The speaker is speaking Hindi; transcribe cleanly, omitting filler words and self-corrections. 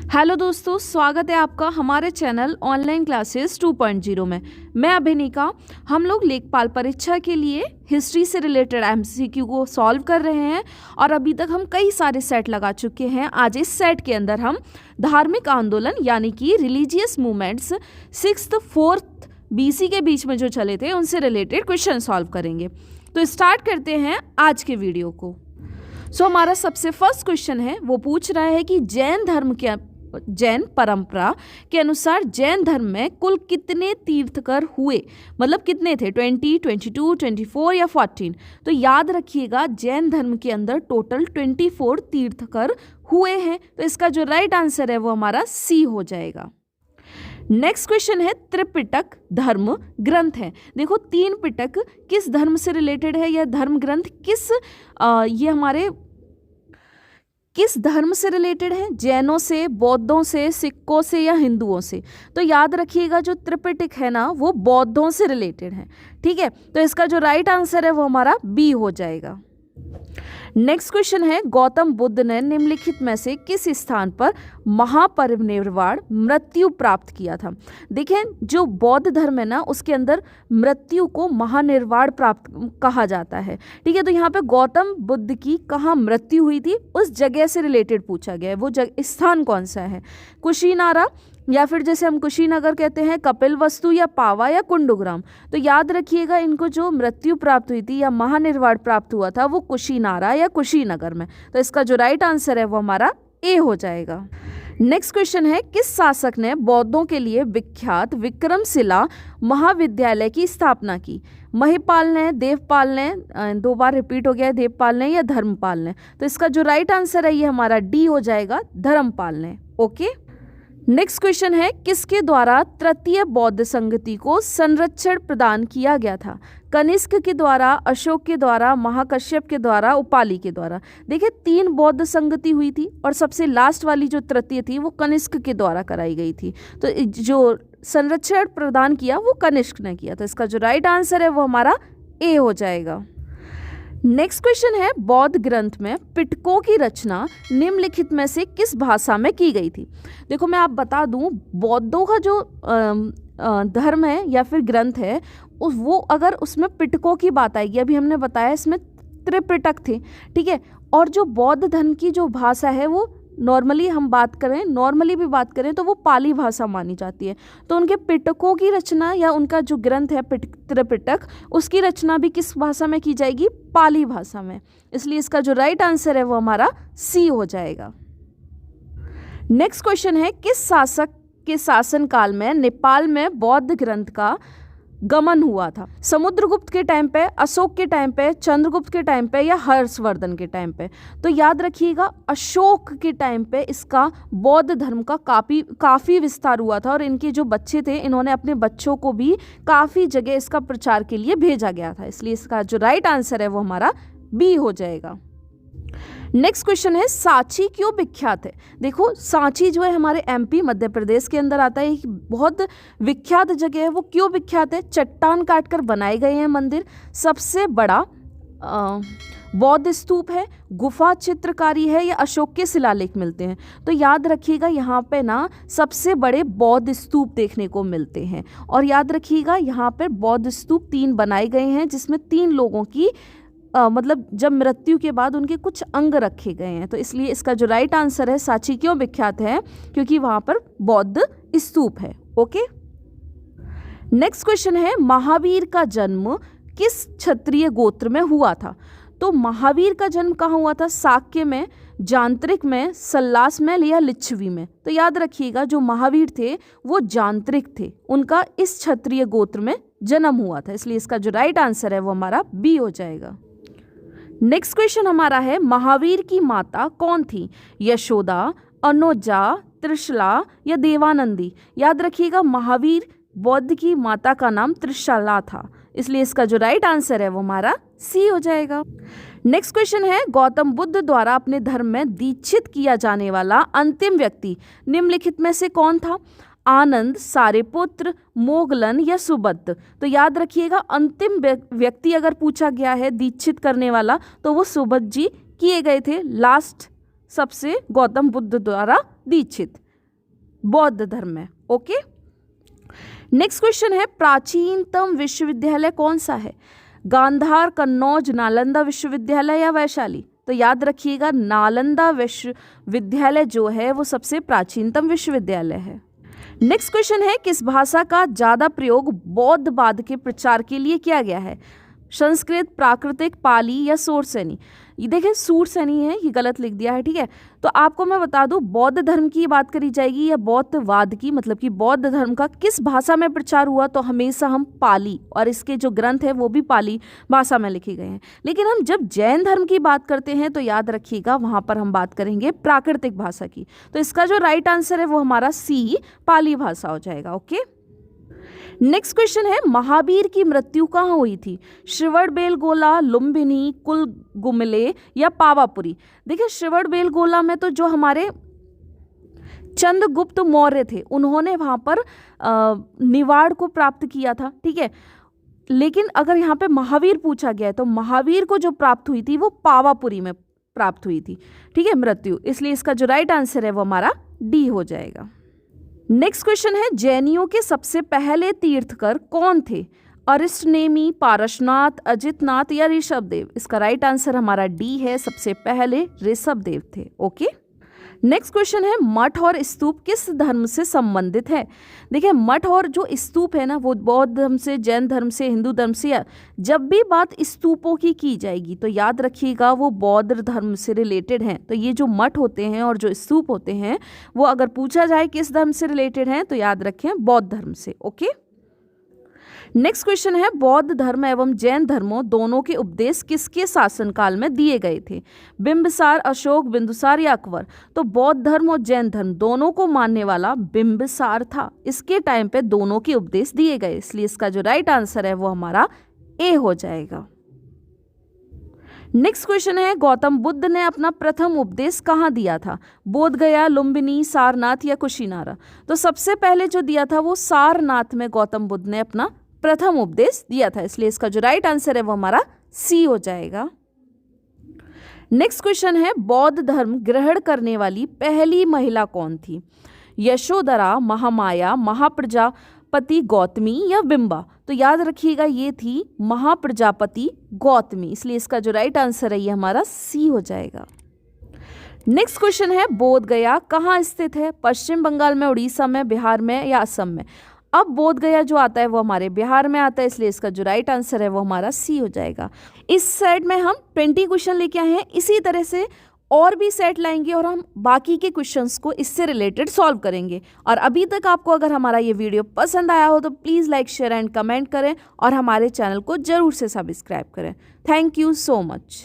हेलो दोस्तों, स्वागत है आपका हमारे चैनल ऑनलाइन क्लासेस 2.0 में। मैं अभिनिका। हम लोग लेखपाल परीक्षा के लिए हिस्ट्री से रिलेटेड एमसीक्यू को सॉल्व कर रहे हैं और अभी तक हम कई सारे सेट लगा चुके हैं। आज इस सेट के अंदर हम धार्मिक आंदोलन यानी कि religious movements 6th 4th BC के बीच में जो चले थे उनसे रिलेटेड क्वेश्चन सॉल्व करेंगे। तो स्टार्ट करते हैं आज के वीडियो को। हमारा सबसे फर्स्ट क्वेश्चन है, वो पूछ रहा है कि जैन परंपरा के अनुसार जैन धर्म में कुल कितने तीर्थकर हुए, मतलब कितने थे, 20, 22, 24 या 14। तो याद रखिएगा जैन धर्म के अंदर टोटल 24 तीर्थकर हुए हैं। तो इसका जो राइट आंसर है वो हमारा सी हो जाएगा। नेक्स्ट क्वेश्चन है, त्रिपिटक धर्म ग्रंथ है। देखो 3 पिटक किस धर्म से रिलेटेड है, यह धर्म ग्रंथ ये हमारे किस धर्म से रिलेटेड है, जैनों से, बौद्धों से, सिखों से या हिंदुओं से। तो याद रखिएगा जो त्रिपिटक है ना वो बौद्धों से रिलेटेड है। ठीक है, तो इसका जो राइट आंसर है वो हमारा बी हो जाएगा। नेक्स्ट क्वेश्चन है, गौतम बुद्ध ने निम्नलिखित में से किस स्थान पर महापरिनिर्वाण मृत्यु प्राप्त किया था। देखें जो बौद्ध धर्म है ना उसके अंदर मृत्यु को महानिर्वाण प्राप्त कहा जाता है। ठीक है, तो यहाँ पे गौतम बुद्ध की कहाँ मृत्यु हुई थी उस जगह से रिलेटेड पूछा गया है। वो स्थान कौन सा है, कुशीनारा या फिर जैसे हम कुशीनगर कहते हैं, कपिलवस्तु या पावा या कुंडुग्राम। तो याद रखिएगा इनको जो मृत्यु प्राप्त हुई थी या महानिर्वाण प्राप्त हुआ था वो कुशीनारा या कुशीनगर में। तो इसका जो राइट आंसर है वो हमारा ए हो जाएगा। नेक्स्ट क्वेश्चन है, किस शासक ने बौद्धों के लिए विख्यात विक्रमशिला महाविद्यालय की स्थापना की। महिपाल ने, देवपाल ने, 2 बार रिपीट हो गया है, देवपाल ने या धर्मपाल ने। तो इसका जो राइट आंसर है ये हमारा डी हो जाएगा, धर्मपाल ने। ओके, नेक्स्ट क्वेश्चन है, किसके द्वारा तृतीय बौद्ध संगति को संरक्षण प्रदान किया गया था। कनिष्क के द्वारा, अशोक के द्वारा, महाकश्यप के द्वारा, उपाली के द्वारा। देखिए 3 बौद्ध संगति हुई थी और सबसे लास्ट वाली जो तृतीय थी वो कनिष्क के द्वारा कराई गई थी। तो जो संरक्षण प्रदान किया वो कनिष्क ने किया। तो इसका जो राइट आंसर है वो हमारा ए हो जाएगा। नेक्स्ट क्वेश्चन है, बौद्ध ग्रंथ में पिटकों की रचना निम्नलिखित में से किस भाषा में की गई थी। देखो मैं आप बता दूं, बौद्धों का जो धर्म है या फिर ग्रंथ है वो अगर उसमें पिटकों की बात आएगी, अभी हमने बताया इसमें त्रिपिटक थे। ठीक है, और जो बौद्ध धर्म की जो भाषा है वो नॉर्मली भी बात करें तो वो पाली भाषा मानी जाती है। तो उनके पिटकों की रचना या उनका जो ग्रंथ है त्रिपिटक उसकी रचना भी किस भाषा में की जाएगी, पाली भाषा में। इसलिए इसका जो राइट आंसर है वो हमारा सी हो जाएगा। नेक्स्ट क्वेश्चन है, किस शासक के शासनकाल में नेपाल में बौद्ध ग्रंथ का गमन हुआ था। समुद्रगुप्त के टाइम पे, अशोक के टाइम पे, चंद्रगुप्त के टाइम पे या हर्षवर्धन के टाइम पे। तो याद रखिएगा अशोक के टाइम पे इसका बौद्ध धर्म का काफ़ी विस्तार हुआ था और इनके जो बच्चे थे इन्होंने अपने बच्चों को भी काफ़ी जगह इसका प्रचार के लिए भेजा गया था। इसलिए इसका जो राइट आंसर है वो हमारा बी हो जाएगा। नेक्स्ट क्वेश्चन है, सांची क्यों विख्यात है। देखो सांची जो है हमारे एमपी मध्य प्रदेश के अंदर आता है, बहुत विख्यात जगह है। वो क्यों विख्यात है, चट्टान काटकर बनाए गए हैं मंदिर, सबसे बड़ा बौद्ध स्तूप है, गुफा चित्रकारी है या अशोक के शिलालेख मिलते हैं। तो याद रखिएगा यहाँ पे ना सबसे बड़े बौद्ध स्तूप देखने को मिलते हैं। और याद रखिएगा यहाँ पर बौद्ध स्तूप 3 बनाए गए हैं जिसमें 3 लोगों की मतलब जब मृत्यु के बाद उनके कुछ अंग रखे गए हैं। तो इसलिए इसका जो राइट आंसर है, सांची क्यों विख्यात है, क्योंकि वहाँ पर बौद्ध स्तूप है। ओके, नेक्स्ट क्वेश्चन है, महावीर का जन्म किस क्षत्रिय गोत्र में हुआ था। तो महावीर का जन्म कहाँ हुआ था, शाक्य में, जांत्रिक में, सल्लास में या लिच्छवी में। तो याद रखिएगा जो महावीर थे वो जांत्रिक थे, उनका इस क्षत्रिय गोत्र में जन्म हुआ था। इसलिए इसका जो राइट आंसर है वो हमारा बी हो जाएगा। नेक्स्ट क्वेश्चन हमारा है, महावीर की माता कौन थी, यशोदा, अनुजा, त्रिशला या देवानंदी। याद रखिएगा महावीर बौद्ध की माता का नाम त्रिशला था। इसलिए इसका जो राइट आंसर है वो हमारा सी हो जाएगा। नेक्स्ट क्वेश्चन है, गौतम बुद्ध द्वारा अपने धर्म में दीक्षित किया जाने वाला अंतिम व्यक्ति निम्नलिखित में से कौन था। आनंद, सारिपुत्र, मोगलन या सुबद्ध। तो याद रखिएगा अंतिम व्यक्ति अगर पूछा गया है दीक्षित करने वाला तो वो सुबद्ध जी किए गए थे, लास्ट सबसे गौतम बुद्ध द्वारा दीक्षित। बौद्ध धर्म में। ओके, नेक्स्ट क्वेश्चन है प्राचीनतम विश्वविद्यालय कौन सा है? गांधार, कन्नौज, नालंदा विश्वविद्यालय या वैशाली? तो याद रखिएगा नालंदा विश्वविद्यालय जो है वो सबसे प्राचीनतम विश्वविद्यालय है। नेक्स्ट क्वेश्चन है किस भाषा का ज़्यादा प्रयोग बौद्धवाद के प्रचार के लिए किया गया है? संस्कृत, प्राकृतिक, पाली या सोरसेनी? ये देखें सूरसेनी है, ये गलत लिख दिया है, ठीक है। तो आपको मैं बता दूं बौद्ध धर्म की बात करी जाएगी या बौद्धवाद की, मतलब कि बौद्ध धर्म का किस भाषा में प्रचार हुआ, तो हमेशा हम पाली, और इसके जो ग्रंथ है वो भी पाली भाषा में लिखे गए हैं। लेकिन हम जब जैन धर्म की बात करते हैं तो याद रखिएगा वहाँ पर हम बात करेंगे प्राकृतिक भाषा की। तो इसका जो राइट आंसर है वो हमारा सी, पाली भाषा हो जाएगा। ओके, नेक्स्ट क्वेश्चन है महावीर की मृत्यु कहाँ हुई थी? श्रवणबेलगोला, लुम्बिनी, कुलगुमले या पावापुरी? देखिए श्रवणबेलगोला में तो जो हमारे चंद्रगुप्त मौर्य थे उन्होंने वहाँ पर निवाड़ को प्राप्त किया था, ठीक है। लेकिन अगर यहाँ पे महावीर पूछा गया है तो महावीर को जो प्राप्त हुई थी वो पावापुरी में प्राप्त हुई थी, ठीक है, मृत्यु। इसलिए इसका जो राइट आंसर है वो हमारा डी हो जाएगा। नेक्स्ट क्वेश्चन है जैनियों के सबसे पहले तीर्थकर कौन थे? अरिष्टनेमी, पारसनाथ, अजितनाथ या ऋषभदेव? इसका राइट आंसर हमारा डी है, सबसे पहले ऋषभदेव थे। ओके, नेक्स्ट क्वेश्चन है मठ और स्तूप किस धर्म से संबंधित है? देखिए मठ और जो स्तूप है ना वो बौद्ध धर्म से, जैन धर्म से, हिंदू धर्म से। जब भी बात स्तूपों की जाएगी तो याद रखिएगा वो बौद्ध धर्म से रिलेटेड हैं। तो ये जो मठ होते हैं और जो स्तूप होते हैं वो अगर पूछा जाए किस धर्म से रिलेटेड हैं तो याद रखें बौद्ध धर्म से। ओके, नेक्स्ट क्वेश्चन है बौद्ध धर्म एवं जैन धर्मों दोनों के उपदेश किसके शासनकाल में दिए गए थे? बिंबिसार, अशोक, बिंदुसार या अकबर? तो बौद्ध धर्म और जैन धर्म दोनों को मानने वाला बिंबिसार था, इसके टाइम पे दोनों के उपदेश दिए गए, इसलिए इसका जो राइट आंसर है वो हमारा ए हो जाएगा। नेक्स्ट क्वेश्चन है गौतम बुद्ध ने अपना प्रथम उपदेश कहाँ दिया था? बोध गया, लुम्बिनी, सारनाथ या कुशीनारा? तो सबसे पहले जो दिया था वो सारनाथ में गौतम बुद्ध ने अपना प्रथम उपदेश दिया था, इसलिए इसका जो राइट आंसर है वो हमारा सी हो जाएगा। नेक्स्ट क्वेश्चन है बौद्ध धर्म ग्रहण करने वाली पहली महिला कौन थी? यशोधरा, महामाया, महाप्रजापति गौतमी या बिंबा? तो याद रखिएगा ये थी महाप्रजापति गौतमी, इसलिए इसका जो राइट आंसर है ये हमारा सी हो जाएगा। नेक्स्ट क्वेश्चन है बोध गया कहाँ स्थित है? पश्चिम बंगाल में, उड़ीसा में, बिहार में या असम में? अब बोध गया जो आता है वो हमारे बिहार में आता है, इसलिए इसका जो राइट आंसर है वो हमारा सी हो जाएगा। इस सेट में हम 20 क्वेश्चन लेके आए हैं, इसी तरह से और भी सेट लाएंगे और हम बाकी के क्वेश्चंस को इससे रिलेटेड सॉल्व करेंगे। और अभी तक आपको अगर हमारा ये वीडियो पसंद आया हो तो please like, share and comment करें और हमारे चैनल को ज़रूर से सब्सक्राइब करें। Thank you so much.